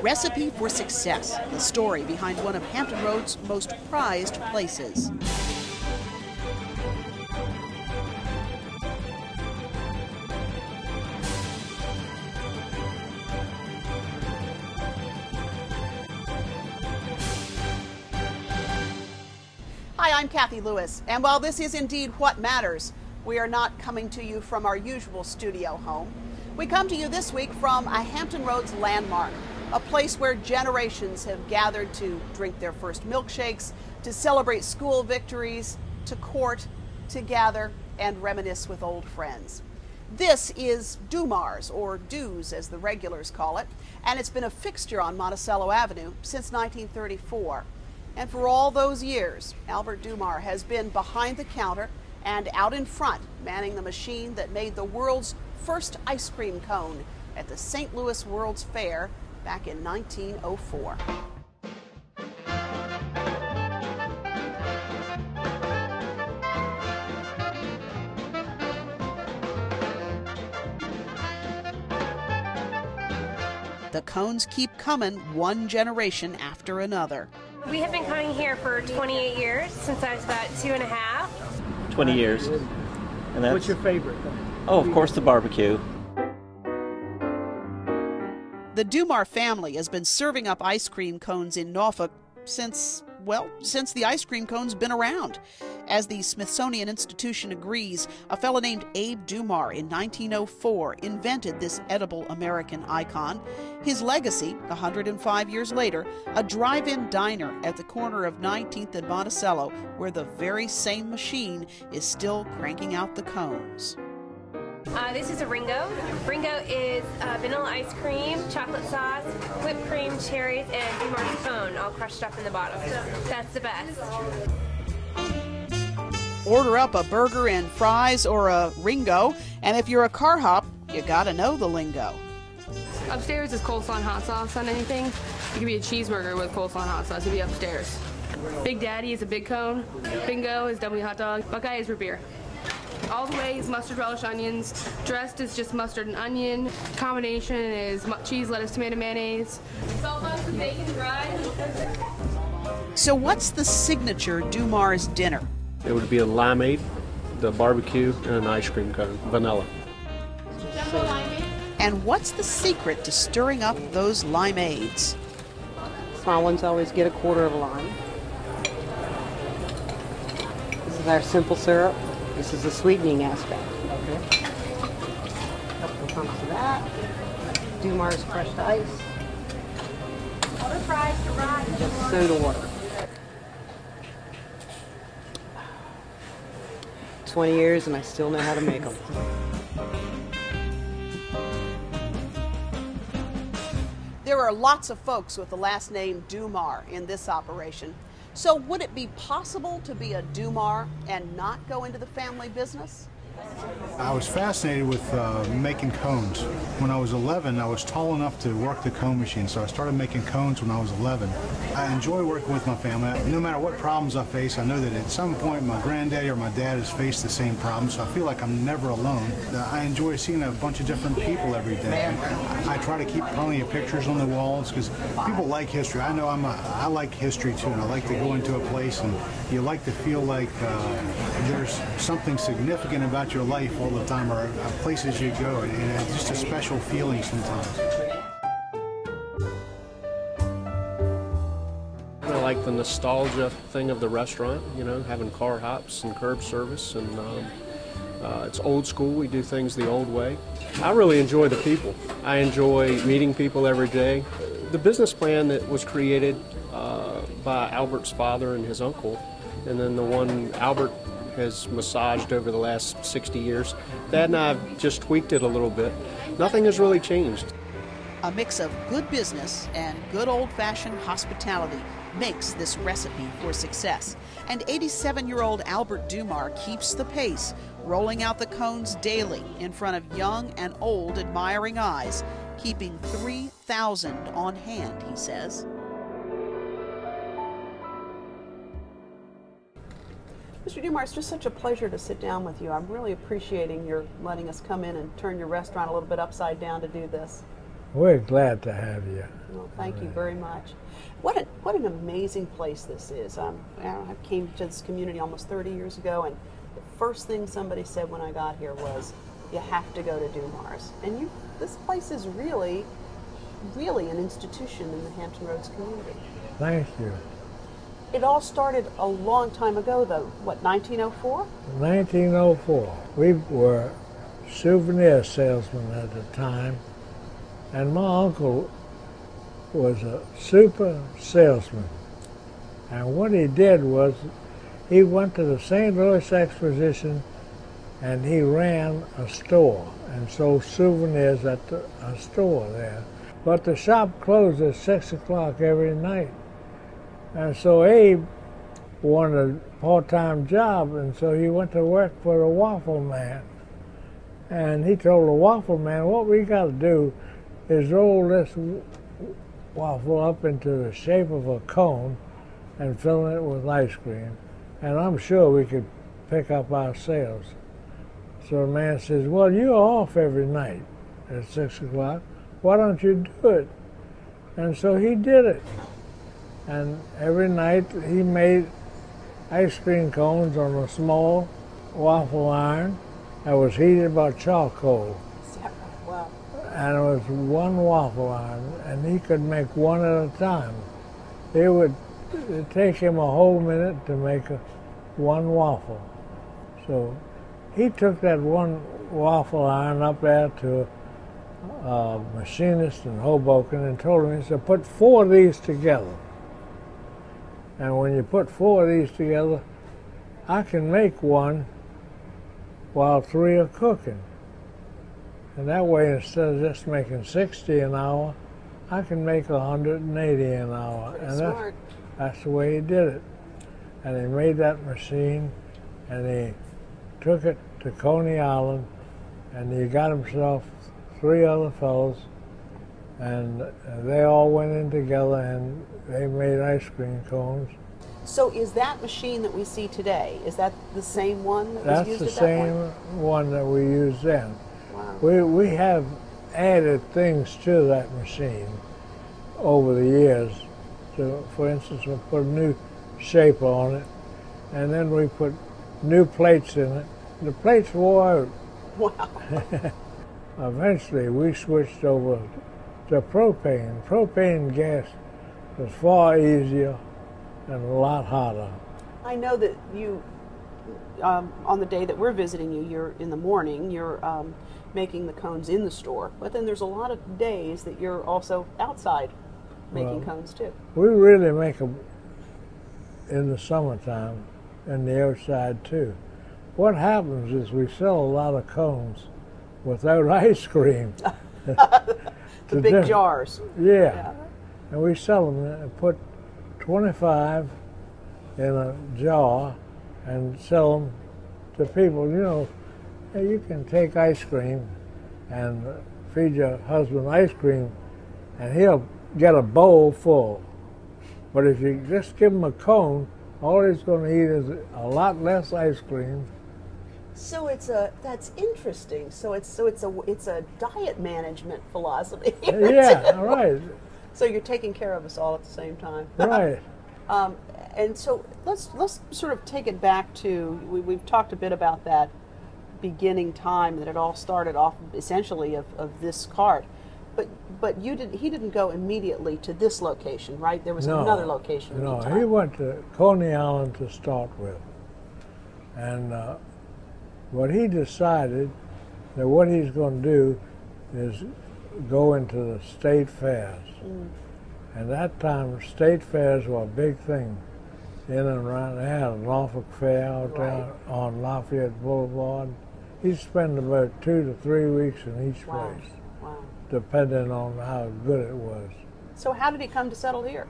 Recipe for Success, the story behind one of Hampton Roads' most prized places. Hi, I'm Cathy Lewis, and while this is indeed what matters, we are not coming to you from our usual studio home. We come to you this week from a Hampton Roads landmark, a place where generations have gathered to drink their first milkshakes, to celebrate school victories, to court, to gather and reminisce with old friends. This is Doumar's, or Dou's as the regulars call it, and it's been a fixture on Monticello Avenue since 1934. And for all those years, Albert Doumar has been behind the counter and out in front, manning the machine that made the world's first ice cream cone at the St. Louis World's Fair back in 1904. The cones keep coming one generation after another. We have been coming here for 28 years, since I was about 2.5. 20 years. And that's, what's your favorite? Oh, of course, the barbecue. The Doumar family has been serving up ice cream cones in Norfolk since the ice cream cone's been around. As the Smithsonian Institute agrees, a fellow named Abe Doumar in 1904 invented this edible American icon. His legacy, 105 years later, a drive-in diner at the corner of 19th and Monticello, where the very same machine is still cranking out the cones. This is a Ringo. Ringo is vanilla ice cream, chocolate sauce, whipped cream, cherries, and Doumar's cone all crushed up in the bottom. That's the best. Order up a burger and fries or a Ringo, and if you're a car hop, you gotta know the lingo. Upstairs is coleslaw and hot sauce on anything. It could be a cheeseburger with coleslaw and hot sauce. It'd be upstairs. Big Daddy is a big cone. Bingo is double hot dog. Buckeye is root beer. All the way is mustard, relish, onions. Dressed is just mustard and onion. Combination is cheese, lettuce, tomato, mayonnaise. Salt buns with bacon, fried. So what's the signature Doumar's dinner? It would be a limeade, the barbecue, and an ice cream cone, vanilla. And what's the secret to stirring up those limeades? Small ones always get 1/4 of a lime. This is our simple syrup. This is the sweetening aspect. Okay. Couple pumps of that. Doumar's crushed ice. Other fries to ride. Just soda water. 20 years and I still know how to make them. There are lots of folks with the last name Doumar in this operation. So would it be possible to be a Doumar and not go into the family business? I was fascinated with making cones. When I was 11, I was tall enough to work the cone machine, so I started making cones when I was 11. I enjoy working with my family. No matter what problems I face, I know that at some point my granddaddy or my dad has faced the same problem, so I feel like I'm never alone. I enjoy seeing a bunch of different people every day. I try to keep plenty of pictures on the walls because people like history. I know I like history too, and I like to go into a place and you like to feel like there's something significant about your life all the time, or places you go, and it's just a special feeling sometimes. I like the nostalgia thing of the restaurant, you know, having car hops and curb service, and it's old school. We do things the old way. I really enjoy the people. I enjoy meeting people every day. The business plan that was created by Albert's father and his uncle, and then the one Albert has massaged over the last 60 years. Dad and I have just tweaked it a little bit. Nothing has really changed. A mix of good business and good old-fashioned hospitality makes this recipe for success. And 87-year-old Albert Doumar keeps the pace, rolling out the cones daily in front of young and old admiring eyes, keeping 3,000 on hand, he says. Mr. Doumar, it's just such a pleasure to sit down with you. I'm really appreciating your letting us come in and turn your restaurant a little bit upside down to do this. We're glad to have you. Well, thank you very much. What an amazing place this is. I came to this community almost 30 years ago, and the first thing somebody said when I got here was, you have to go to Doumar's. And this place is really, really an institution in the Hampton Roads community. Thank you. It all started a long time ago, though. What, 1904? 1904. We were souvenir salesmen at the time, and my uncle was a super salesman. And what he did was he went to the St. Louis Exposition and he ran a store and sold souvenirs at a store there. But the shop closed at 6 o'clock every night. And so Abe wanted a part-time job, and so he went to work for the waffle man. And he told the waffle man, what we got to do is roll this waffle up into the shape of a cone and fill it with ice cream, and I'm sure we could pick up our sales. So the man says, well, you're off every night at 6 o'clock. Why don't you do it? And so he did it. And every night he made ice cream cones on a small waffle iron that was heated by charcoal. Wow. And it was one waffle iron, and he could make one at a time. It'd take him a whole minute to make one waffle. So he took that one waffle iron up there to a machinist in Hoboken and told him, he said, put 4 of these together. And when you put 4 of these together, I can make one while 3 are cooking. And that way, instead of just making 60 an hour, I can make 180 an hour. And that's the way he did it. And he made that machine, and he took it to Coney Island, and he got himself 3 other fellows, and they all went in together, and they made ice cream cones. So is that machine that we see today, is that the same one that was used at that point? That's the same one that we used then. Wow. We have added things to that machine over the years. So, for instance, we put a new shaper on it, and then we put new plates in it. The plates wore out. Wow. Eventually, we switched over to propane. Propane gas was far easier and a lot hotter. I know that you, on the day that we're visiting you, you're in the morning, you're making the cones in the store, but then there's a lot of days that you're also outside making cones too. We really make them in the summertime and the outside too. What happens is we sell a lot of cones without ice cream. The big jars. Yeah. And we sell them and put 25 in a jar and sell them to people. You know, hey, you can take ice cream and feed your husband ice cream and he'll get a bowl full. But if you just give him a cone, all he's going to eat is a lot less ice cream. So that's interesting. So it's a diet management philosophy. Yeah, right. So you're taking care of us all at the same time. Right. And so let's sort of take it back to, we've talked a bit about that beginning time that it all started off essentially of this cart. But he didn't go immediately to this location, right? There was another location. No, he went to Coney Island to start with. And what he decided that what he's going to do is go into the state fairs. And that time, state fairs were a big thing in and around. They had a Norfolk Fair out there on Lafayette Boulevard. He'd spend about 2 to 3 weeks in each place, depending on how good it was. So how did he come to settle here?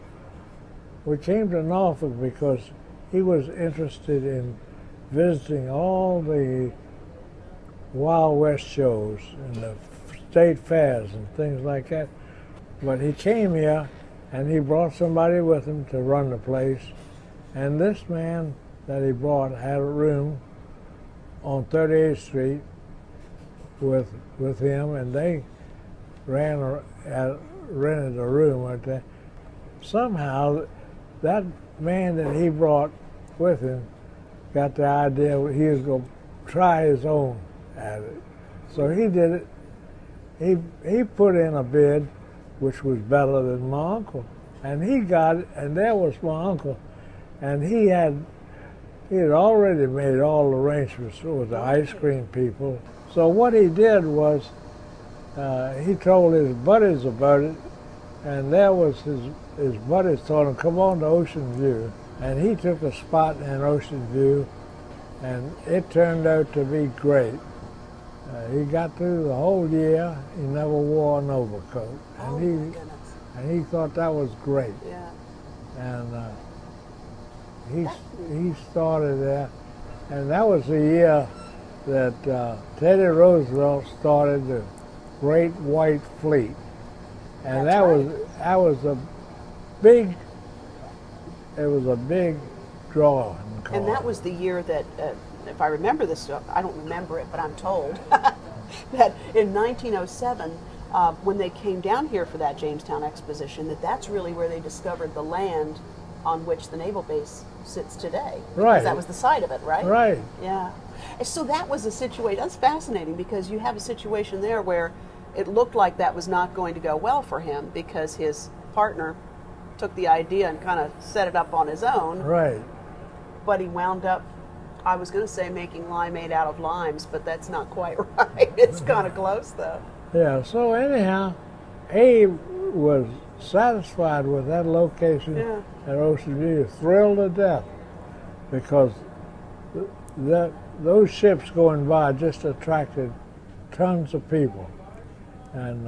We came to Norfolk because he was interested in visiting all the Wild West shows and the state fairs and things like that. But he came here and he brought somebody with him to run the place. And this man that he brought had a room on 38th Street with him, and they rented a room right there. Somehow, that man that he brought with him got the idea he was going to try his own at it. So he did it. He put in a bid which was better than my uncle. And he got it, and there was my uncle. And he had already made all arrangements with the ice cream people. So what he did was he told his buddies about it, and there was his buddies told him, come on to Ocean View. And he took a spot in Ocean View, and it turned out to be great. He got through the whole year. He never wore an overcoat, and he thought that was great. Yeah. And he started there, and that was the year that Teddy Roosevelt started the Great White Fleet, and that was a big. It was a big draw. And that was the year that, if I remember this, I don't remember it, but I'm told that in 1907, when they came down here for that Jamestown Exposition, that's really where they discovered the land on which the naval base sits today. Right. That was the site of it, right? Right. Yeah. So that was a situation. That's fascinating, because you have a situation there where it looked like that was not going to go well for him because his partner took the idea and kind of set it up on his own. Right. But he wound up, I was going to say making limeade out of limes, but that's not quite right. It's kind of close, though. Yeah, so anyhow, Abe was satisfied with that location at Ocean View, thrilled to death, because those ships going by just attracted tons of people. And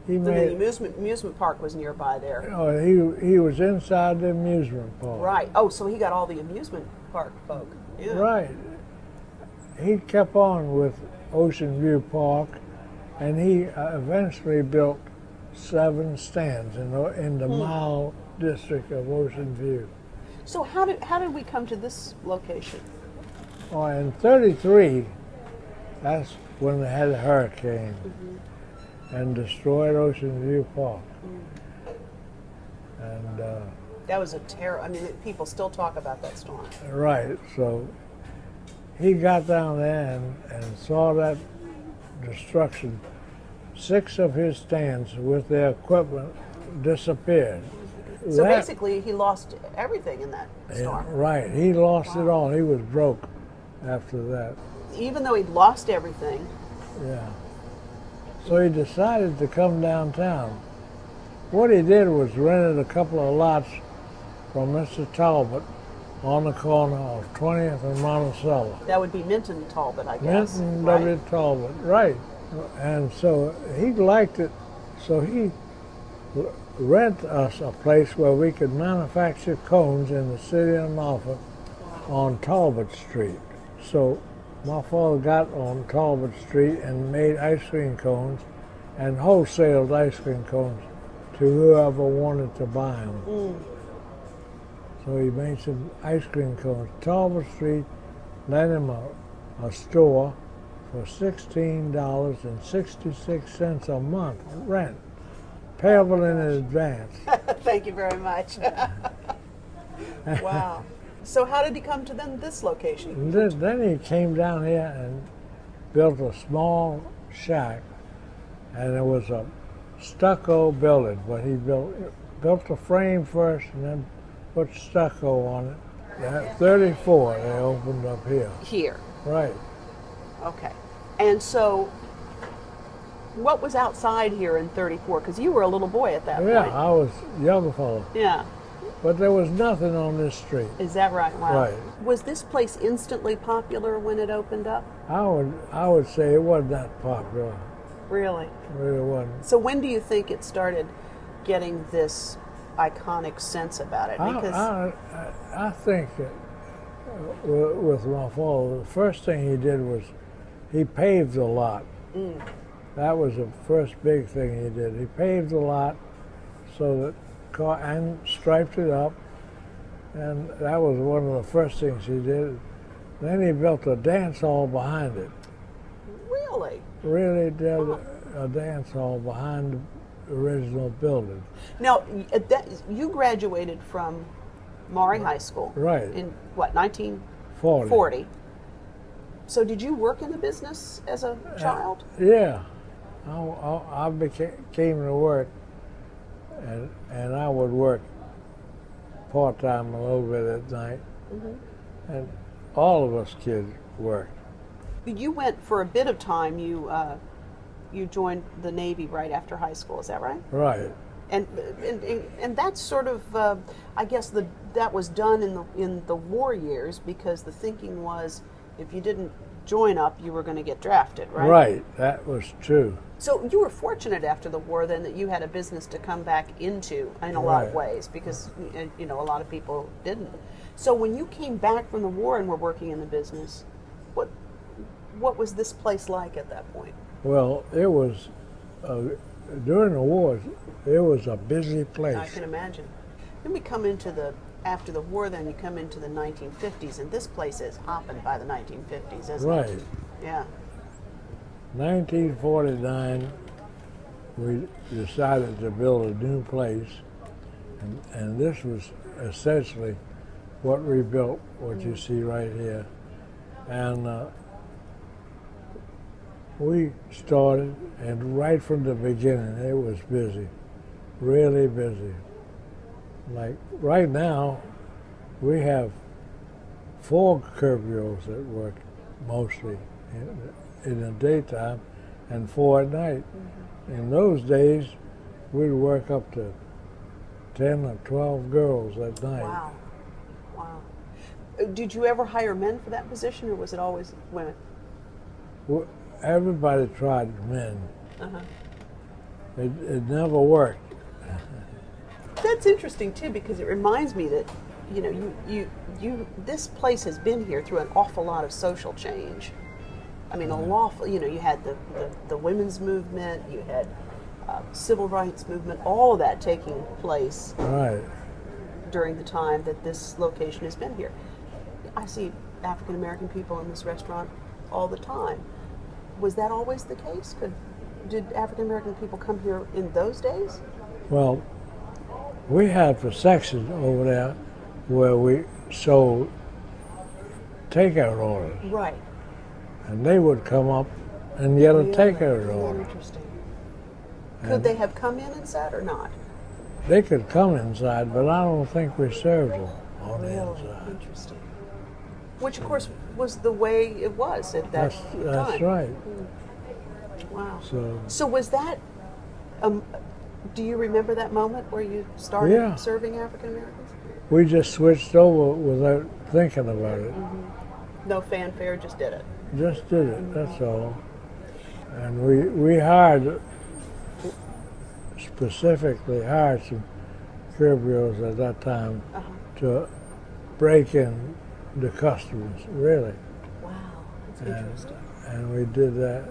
the amusement park was nearby there. Oh, he was inside the amusement park. Right. Oh, so he got all the amusement park folk. Yeah. Right. He kept on with Ocean View Park, and he eventually built 7 stands in the Mile district of Ocean View. So how did we come to this location? Oh, in '33, that's when they had a hurricane and destroyed Ocean View Park. And that was a terror. I mean, people still talk about that storm. Right. So he got down there and saw that destruction. 6 of his stands with their equipment disappeared. So basically, he lost everything in that storm. Yeah, right. He lost it all. He was broke after that. Even though he'd lost everything. Yeah. So he decided to come downtown. What he did was rented a couple of lots from Mr. Talbot on the corner of 20th and Monticello. That would be Minton Talbot, I guess. Minton right? W. Talbot, right. And so he liked it, so he rent us a place where we could manufacture cones in the city of Norfolk on Talbot Street. So my father got on Talbot Street and made ice cream cones and wholesaled ice cream cones to whoever wanted to buy them. So he made some ice cream cones. Talbot Street lent him a store for $16.66 a month rent, payable in advance. Thank you very much. Wow. So how did he come to this location? Then he came down here and built a small shack, and it was a stucco building, but he built the frame first and then put stucco on it. At 34, they opened up here. Here. Right. Okay. And so what was outside here in 34? Because you were a little boy at that point. Yeah, I was a young fellow. Yeah. But there was nothing on this street. Is that right? Wow. Right. Was this place instantly popular when it opened up? I would say it wasn't that popular. Really? It really wasn't. So when do you think it started getting this iconic sense about it? Because I think that with my father, the first thing he did was he paved the lot. That was the first big thing he did. He paved the lot so that and striped it up, and that was one of the first things he did. Then he built a dance hall behind it. Really? Really did. a dance hall behind the original building. Now, you graduated from Maury High School. Right. In what, 1940? So did you work in the business as a child? Yeah. I came to work, and I would work part-time a little bit at night. Mm-hmm. And all of us kids worked. You went for a bit of time. You joined the Navy right after high school. Is that right? Right. And that's sort of, I guess that was done in the war years, because the thinking was if you didn't join up, you were going to get drafted, right? Right. That was true. So you were fortunate after the war then that you had a business to come back into in a lot of ways, because a lot of people didn't. So when you came back from the war and were working in the business, what was this place like at that point? Well, it was during the war. It was a busy place. I can imagine. Then we come into after the war. Then you come into the 1950s, and this place is hopping by the 1950s, isn't it? Right. Yeah. 1949, we decided to build a new place, and this was essentially what we built, what you see right here. And we started, and right from the beginning, it was busy, really busy. Like right now, we have 4 curb bureaus that work mostly in the daytime and 4 at night. Mm-hmm. In those days, we'd work up to 10 or 12 girls at night. Wow. Wow. Did you ever hire men for that position, or was it always women? Well, everybody tried men. Uh-huh. It never worked. That's interesting too, because it reminds me that this place has been here through an awful lot of social change. I mean, you had the women's movement, you had civil rights movement, all of that taking place during the time that this location has been here. I see African American people in this restaurant all the time. Was that always the case? Did African American people come here in those days? Well, we had a section over there where we sold takeout orders. Right. And they would come up and get a takeout order. Interesting. Could they have come in and sat or not? They could come inside, but I don't think we served them on the inside. Interesting. Which, of course, was the way it was at that time. That's right. Wow. So was that, do you remember that moment where you started serving African Americans? We just switched over without thinking about it. Mm-hmm. No fanfare, just did it. Just did it, that's all. And we specifically hired some curb bureaus at that time to break in the customers, really. Wow, that's interesting. And we did that.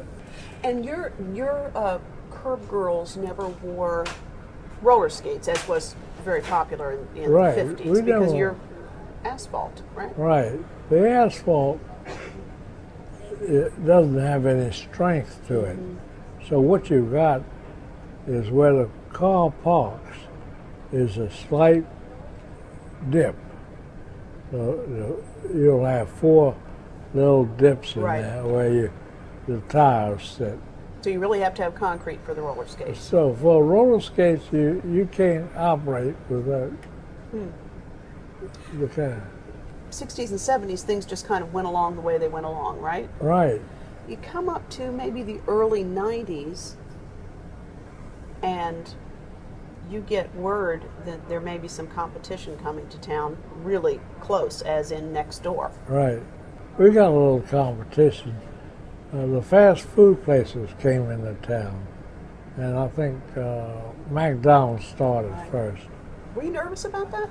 And your curb girls never wore roller skates, as was very popular in the 50s, because you're asphalt, right? Right. The asphalt, it doesn't have any strength to it. Mm-hmm. So what you've got is where the car parks is a slight dip. So you'll have 4 little dips in there where the tires sit. So you really have to have concrete for the roller skates. So for roller skates, you can't operate without the kind. 60s and 70s, things just kind of went along the way they went along, right? Right. You come up to maybe the early 90s, and you get word that there may be some competition coming to town really close, as in next door. Right. We got a little competition. The fast food places came into town, and I think McDonald's started first. Were you nervous about that?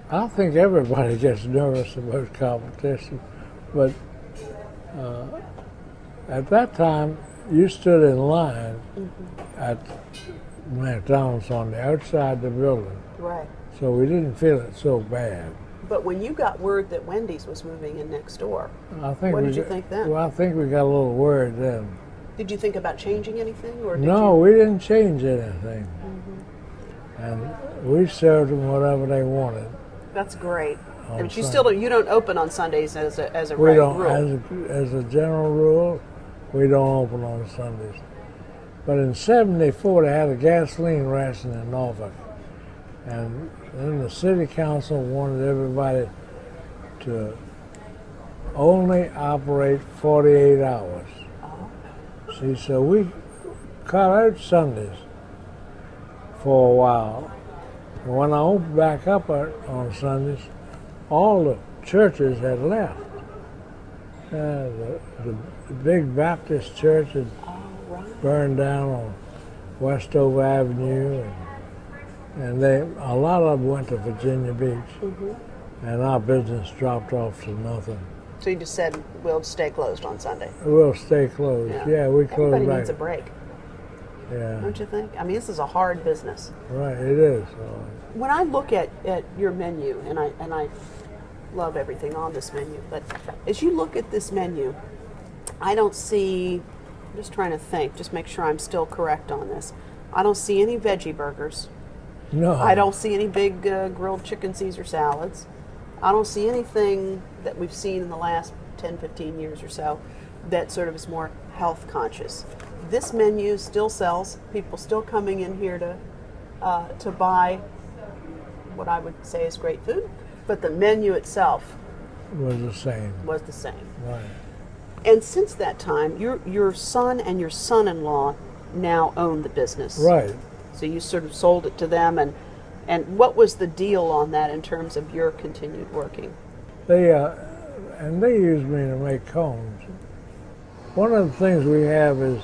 I think everybody gets nervous about competition, but at that time, you stood in line at McDonald's on the outside of the building. Right. So we didn't feel it so bad. But when you got word that Wendy's was moving in next door, what did you think then? Well, I think we got a little worried then. Did you think about changing anything, or did No, you? we didn't change anything. And we served them whatever they wanted. That's great. On But you Sunday. still don't, you don't open on Sundays as a We right don't, rule. as a general rule, we don't open on Sundays. But in '74, they had a gasoline ration in Norfolk. And then the city council wanted everybody to only operate 48 hours. See, so we cut out Sundays for a while. And when I opened back up on Sundays, all the churches had left. The big Baptist church had burned down on Westover Avenue, and a lot of them went to Virginia Beach, and our business dropped off to nothing. So you just said we'll stay closed on Sunday. We'll stay closed. Yeah, we close Everybody back. needs a break, Yeah, don't you think? I mean, this is a hard business. right. It is. When I look at your menu, and I love everything on this menu, but as you look at this menu, I don't see, I'm just trying to think, just make sure I'm still correct on this. I don't see any veggie burgers. No. I don't see any big grilled chicken Caesar salads. I don't see anything that we've seen in the last 10, 15 years or so that sort of is more health conscious. This menu still sells. People still coming in here to buy what I would say is great food, but the menu itself Was the same. was the same. Right. And since that time, your son and your son-in-law now own the business. Right. So you sort of sold it to them, and what was the deal on that in terms of your continued working? They use me to make cones. One of the things we have is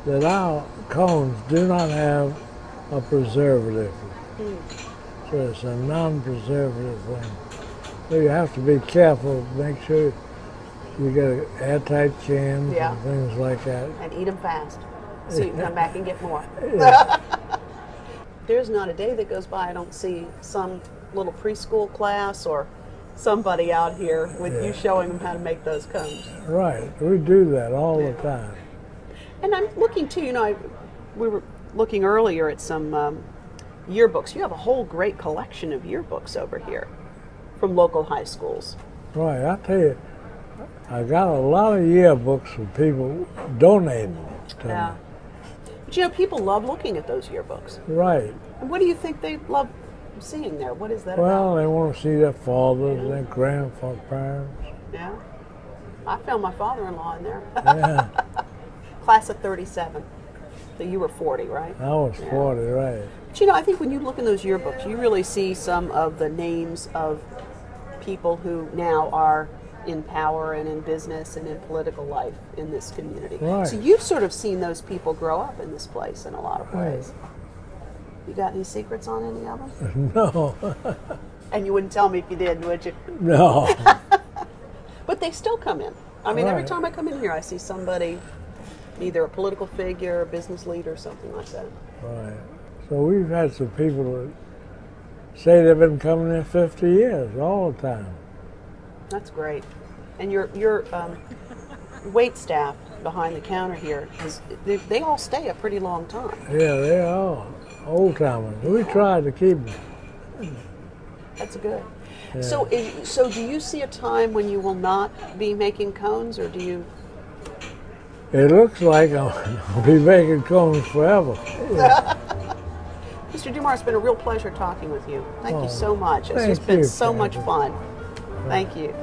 that our cones do not have a preservative. So it's a non-preservative thing. So you have to be careful, make sure you get airtight cans Yeah. and things like that. And eat them fast, so you can come back and get more. Yeah. There's not a day that goes by I don't see some little preschool class or somebody out here with you showing them how to make those cones. Right, we do that all the time. And I'm looking too, we were looking earlier at some yearbooks. You have a whole great collection of yearbooks over here from local high schools. Right, I tell you, I got a lot of yearbooks from people donating to Yeah. me. But people love looking at those yearbooks. Right. And what do you think they love seeing there? What is that Well, about? they want to see their fathers, their grandparents. Yeah. I found my father-in-law in there. Yeah, Class of 37. So you were 40, right? I was 40, right. But I think when you look in those yearbooks, you really see some of the names of people who now are in power and in business and in political life in this community. Right. So you've sort of seen those people grow up in this place in a lot of ways. You got any secrets on any of them? No, And you wouldn't tell me if you did, would you? no. But they still come in. I mean, every Right. time I come in here, I see somebody, either a political figure, a business leader, something like that. Right. So we've had some people that say they've been coming in 50 years, all the time. That's great. And your wait staff behind the counter here, they all stay a pretty long time. Yeah, they are old timers. We try to keep them. That's good. So do you see a time when you will not be making cones, or do you? It looks like I'll be making cones forever. Mr. Doumar, it's been a real pleasure talking with you. Thank you so much. It's thank just been you, so much Cathy. fun. Thank you.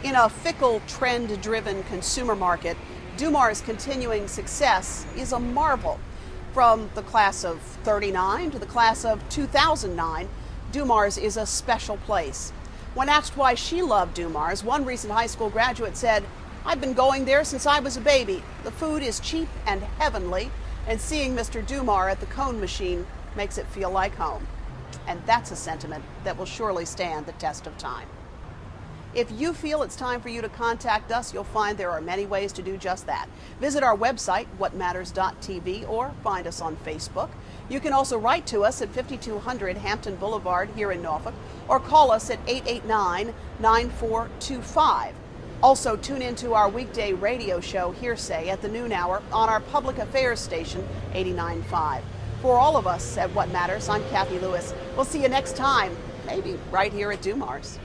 In a fickle, trend-driven consumer market, Doumar's continuing success is a marvel. From the class of 39 to the class of 2009, Doumar's is a special place. When asked why she loved Doumar's, one recent high school graduate said, I've been going there since I was a baby. The food is cheap and heavenly, and seeing Mr. Doumar at the cone machine makes it feel like home. And that's a sentiment that will surely stand the test of time. If you feel it's time for you to contact us, you'll find there are many ways to do just that. Visit our website, whatmatters.tv, or find us on Facebook. You can also write to us at 5200 Hampton Boulevard here in Norfolk, or call us at 889-9425. Also, tune into our weekday radio show, Hearsay, at the noon hour on our public affairs station, 89.5. For all of us at What Matters, I'm Cathy Lewis. We'll see you next time, maybe right here at Doumar's.